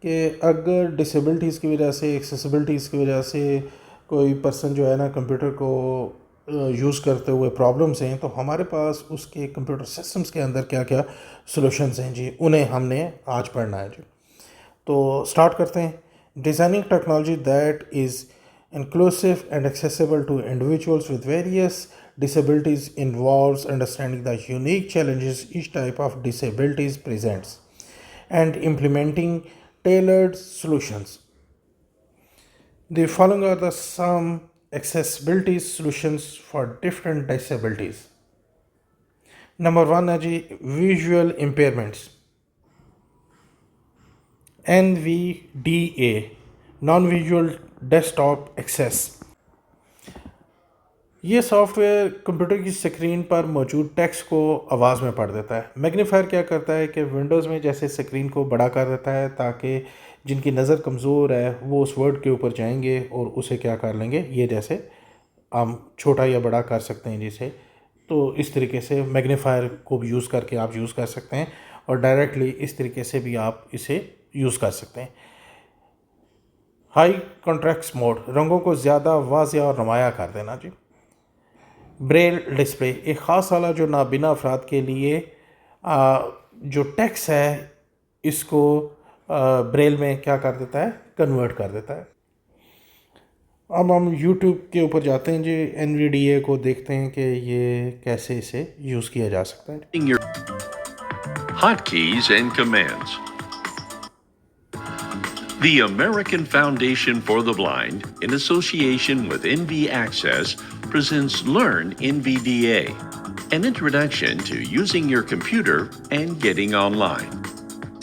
کہ اگر ڈسیبلٹیز کی وجہ سے، ایکسیسیبلٹیز کی وجہ سے کوئی پرسن جو ہے نا کمپیوٹر کو یوز کرتے ہوئے پرابلمس ہیں، تو ہمارے پاس اس کے کمپیوٹر سسٹمز کے اندر کیا کیا سولوشنز ہیں جی، انہیں ہم نے آج پڑھنا ہے جی. تو سٹارٹ کرتے ہیں. Designing technology that is inclusive and accessible to individuals with various disabilities involves understanding the unique challenges each type of disabilities presents and implementing tailored solutions. The following are the some accessibility solutions for different disabilities. Number 1 ہے جی visual impairments. NVDA, non-visual desktop access. یہ soft where computer کی screen پر موجود text کو آواز میں پڑھ دیتا ہے. میگنیفائر کیا کرتا ہے کہ ونڈوز میں جیسے سکرین کو بڑا کر دیتا ہے تاکہ جن کی نظر کمزور ہے وہ اس ورڈ کے اوپر جائیں گے اور اسے کیا کر لیں گے، یہ جیسے ہم چھوٹا یا بڑا کر سکتے ہیں جسے، تو اس طریقے سے میگنیفائر کو بھی یوز کر کے آپ یوز کر سکتے ہیں اور ڈائریکٹلی اس طریقے سے بھی آپ اسے یوز کر سکتے ہیں۔ ہائی کنٹراسٹ موڈ، رنگوں کو زیادہ واضح اور نمایاں کر دینا جی۔ بریل ڈسپلے، ایک خاص آلہ جو نابینا افراد کے لیے جو ٹیکس ہے اس کو بریل میں کیا کر دیتا ہے، کنورٹ کر دیتا ہے۔ اب ہم یوٹیوب کے اوپر جاتے ہیں جی، NVDA کو دیکھتے ہیں کہ یہ کیسے اسے یوز کیا جا سکتا ہے۔ Hotkeys and commands. The American Foundation for the Blind, in association with NV Access, presents Learn NVDA, an introduction to using your computer and getting online.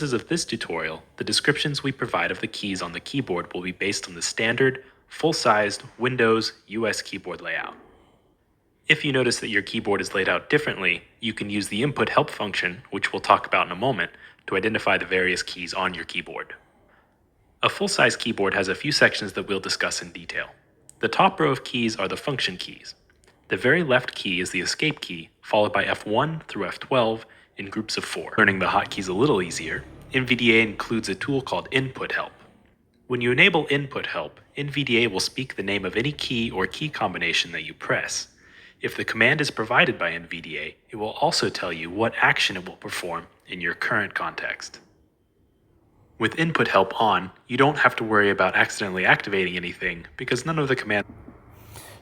Of this tutorial, the descriptions we provide of the keys on the keyboard will be based on the standard, full-sized Windows US keyboard layout. If you notice that your keyboard is laid out differently, you can use the input help function, which we'll talk about in a moment, to identify the various keys on your keyboard. A full-size keyboard has a few sections that we'll discuss in detail. The top row of keys are the function keys. The very left key is the escape key, followed by F1 through F12 in groups of 4. Learning the hotkeys a little easier, NVDA includes a tool called Input Help. When you enable Input Help, NVDA will speak the name of any key or key combination that you press. If the command is provided by NVDA, it will also tell you what action it will perform in your current context. With Input Help on, you don't have to worry about accidentally activating anything because none of the commands.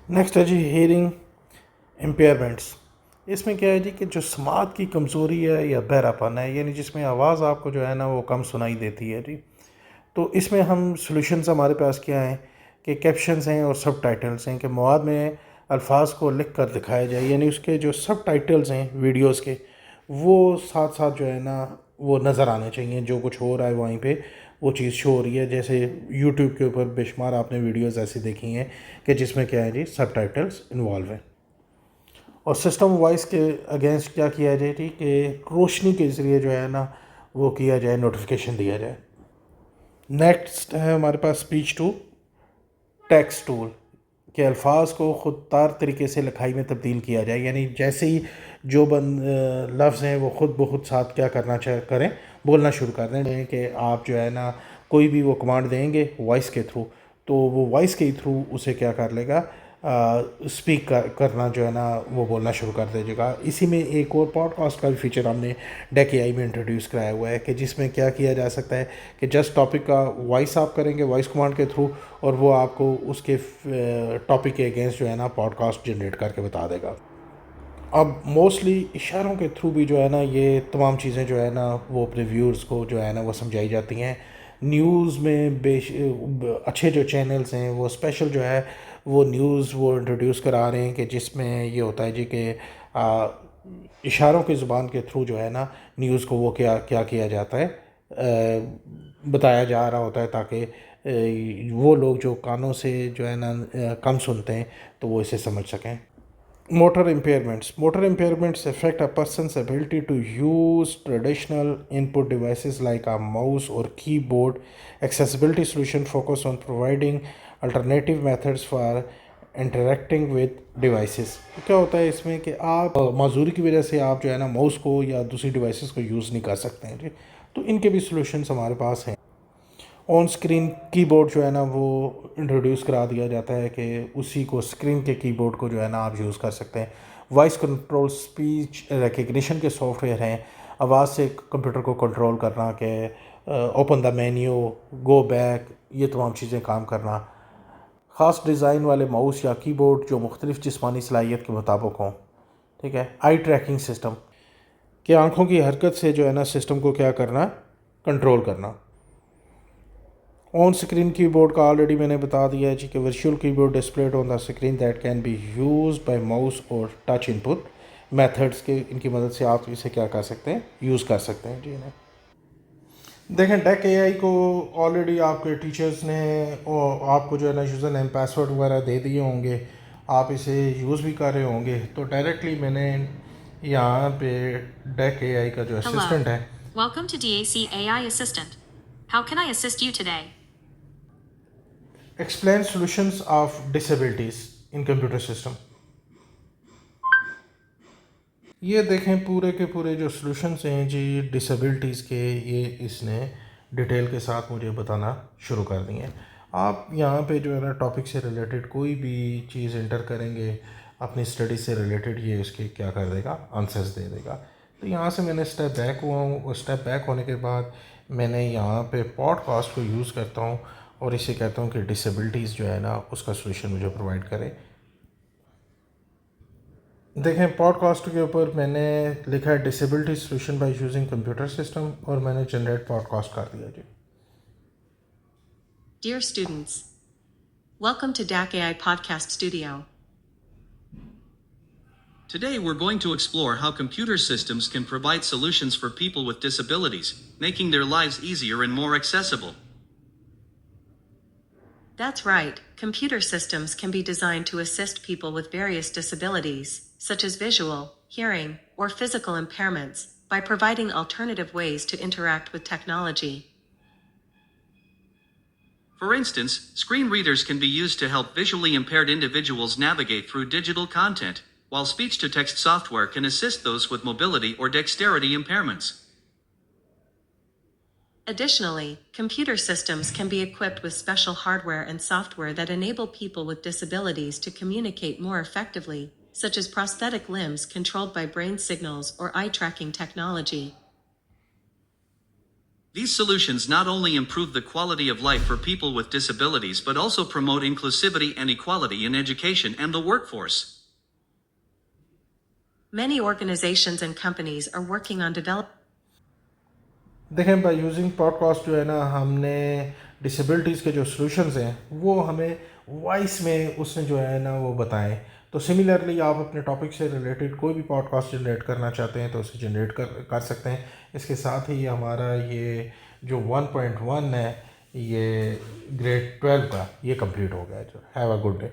Next ہے جی hearing impairments. اس میں کیا ہے جی کہ جو سماعت کی کمزوری ہے یا بہرا پن ہے، یعنی جس میں آواز آپ کو جو ہے نا وہ کم سنائی دیتی ہے جی، تو اس میں ہم سلوشنز ہمارے پاس کیا ہیں کہ کیپشنز ہیں اور سب ٹائٹلز ہیں، کہ مواد میں الفاظ کو لکھ کر دکھایا جائے، یعنی اس کے جو سب ٹائٹلز ہیں ویڈیوز کے وہ ساتھ ساتھ جو ہے نا وہ نظر آنے چاہیے، جو کچھ ہو رہا ہے وہیں پہ وہ چیز شو ہو رہی ہے۔ جیسے یوٹیوب کے اوپر بے شمار آپ نے ویڈیوز ایسی دیکھی ہیں کہ جس میں کیا ہے جی سب ٹائٹلز انوالو ہیں۔ اور سسٹم وائس کے اگینسٹ کیا کیا جائے جی کہ روشنی کے ذریعے جو ہے نا وہ کیا جائے، نوٹیفیکیشن دیا جائے۔ نیکسٹ ہے ہمارے پاس اسپیچ ٹو ٹیکسٹ ٹول، کہ الفاظ کو خود تار طریقے سے لکھائی میں تبدیل کیا جائے، یعنی جیسے ہی جو لفظ ہیں وہ خود بخود ساتھ کیا کرنا کریں، بولنا شروع کر دیں، کہ آپ جو ہے نا کوئی بھی وہ کمانڈ دیں گے وائس کے تھرو، تو وہ وائس کے تھرو اسے کیا کر لے گا، اسپیک کرنا جو ہے نا وہ بولنا شروع کر دے گا۔ اسی میں ایک اور پوڈ کاسٹ کا بھی فیچر ہم نے ڈیک AI میں انٹروڈیوس کرایا ہوا ہے، کہ جس میں کیا کیا جا سکتا ہے کہ جسٹ ٹاپک کا وائس آپ کریں گے وائس کمانڈ کے تھرو، اور وہ آپ کو اس کے ٹاپک کے اگینسٹ جو ہے نا پوڈ کاسٹ جنریٹ کر کے بتا دے گا۔ اب موسٹلی اشاروں کے تھرو بھی جو ہے نا یہ تمام چیزیں جو ہے نا وہ اپنے ویورز کو جو ہے نا وہ سمجھائی جاتی ہیں۔ نیوز میں اچھے جو چینلز ہیں وہ اسپیشل جو ہے وہ نیوز وہ انٹروڈیوس کرا رہے ہیں، کہ جس میں یہ ہوتا ہے جی کہ اشاروں کی زبان کے تھرو جو ہے نا نیوز کو وہ کیا کیا جاتا ہے، بتایا جا رہا ہوتا ہے، تاکہ وہ لوگ جو کانوں سے جو ہے نا کم سنتے ہیں تو وہ اسے سمجھ سکیں۔ Motor impairments affect a person's ability to use traditional input devices like a mouse or keyboard. Accessibility solution focus on providing alternative methods for interacting with devices. کیا ہوتا ہے اس میں کہ آپ معذوری کی وجہ سے آپ جو ہے نا ماؤس کو یا دوسری ڈیوائسز کو یوز نہیں کر سکتے ہیں جی، تو ان کے بھی سلوشنس ہمارے پاس ہیں۔ آن اسکرین کی بورڈ جو ہے نا وہ انٹروڈیوس کرا دیا جاتا ہے، کہ اسی کو اسکرین کے کی بورڈ کو جو ہے نا آپ یوز کر سکتے ہیں۔ وائس کنٹرول اسپیچ ریکگنیشن کے سافٹ ویئر ہیں، آواز سے کمپیوٹر کو کنٹرول کرنا، کہ open the menu, go back, یہ تمام چیزیں کام کرنا۔ خاص ڈیزائن والے ماؤس یا کی بورڈ جو مختلف جسمانی صلاحیت کے مطابق ہوں، ٹھیک ہے۔ آئی ٹریکنگ سسٹم، کہ آنکھوں کی حرکت سے جو ہے نا سسٹم کو کیا کرنا، کنٹرول کرنا۔ آن اسکرین کی بورڈ کا آلریڈی میں نے بتا دیا ہے جی کہ virtual keyboard displayed on the screen that can be used by mouse اور ٹچ ان پٹ میتھڈس، کے ان کی مدد سے آپ اسے کیا کر سکتے ہیں، یوز کر سکتے ہیں جی۔ دیکھیں ڈیک AI کو آلریڈی آپ کے ٹیچرز نے آپ کو جو ہے نا یوزر نیم پاسورڈ وغیرہ دے دیے ہوں گے، آپ اسے یوز بھی کر رہے ہوں گے، تو ڈائریکٹلی میں نے یہاں پہ ڈیک AI کا جو اسسٹنٹ ہے، Welcome to DAC AI Assistant. How can I assist you today? Explain solutions of disabilities in computer system. یہ دیکھیں پورے کے پورے جو سلوشنس ہیں جی ڈسیبلٹیز کے، یہ اس نے ڈیٹیل کے ساتھ مجھے بتانا شروع کر دی ہیں. آپ یہاں پہ جو ہے نا ٹاپک سے ریلیٹڈ کوئی بھی چیز انٹر کریں گے اپنی اسٹڈی سے ریلیٹڈ، یہ اس کے کیا کر دے گا، آنسرز دے دے گا. تو یہاں سے میں نے اسٹیپ بیک ہوا ہوں، اسٹیپ بیک ہونے کے بعد میں نے یہاں پہ پوڈ کاسٹ کو یوز کرتا ہوں اور اسے کہتا ہوں کہ ڈسیبلٹیز جو ہے نا اس کا سلوشن مجھے پرووائڈ کرے. دیکھیں پوڈ کاسٹ کے اوپر میں نے لکھا ہے disability solution by using computer system, اور میں نے جنریٹ پوڈ کاسٹ کر دیا جی. Dear students, welcome to DAC AI Podcast Studio. Today we're going to explore how computer systems can provide solutions for people with disabilities, making their lives easier and more accessible. That's right, computer systems can be designed to assist people with various disabilities, such as visual, hearing, or physical impairments, by providing alternative ways to interact with technology. For instance, screen readers can be used to help visually impaired individuals navigate through digital content, while speech-to-text software can assist those with mobility or dexterity impairments. Additionally, computer systems can be equipped with special hardware and software that enable people with disabilities to communicate more effectively, such as prosthetic limbs controlled by brain signals or eye-tracking technology. These solutions not only improve the quality of life for people with disabilities but also promote inclusivity and equality in education and the workforce. Many organizations and companies are working on developing. دیکھیں by using pod cost جو ہے نا ہم نے disabilities کے جو solutions ہیں وہ ہمیں وائس میں اس نے جو ہے نا وہ بتائیں. تو سملرلی آپ اپنے ٹاپک سے ریلیٹڈ کوئی بھی پوڈ کاسٹ جنریٹ کرنا چاہتے ہیں تو اسے جنریٹ کر سکتے ہیں. اس کے ساتھ ہی ہمارا یہ جو 1.1 ہے یہ گریڈ 12 کا یہ کمپلیٹ ہو گیا. جو ہیو اے گڈ ڈے.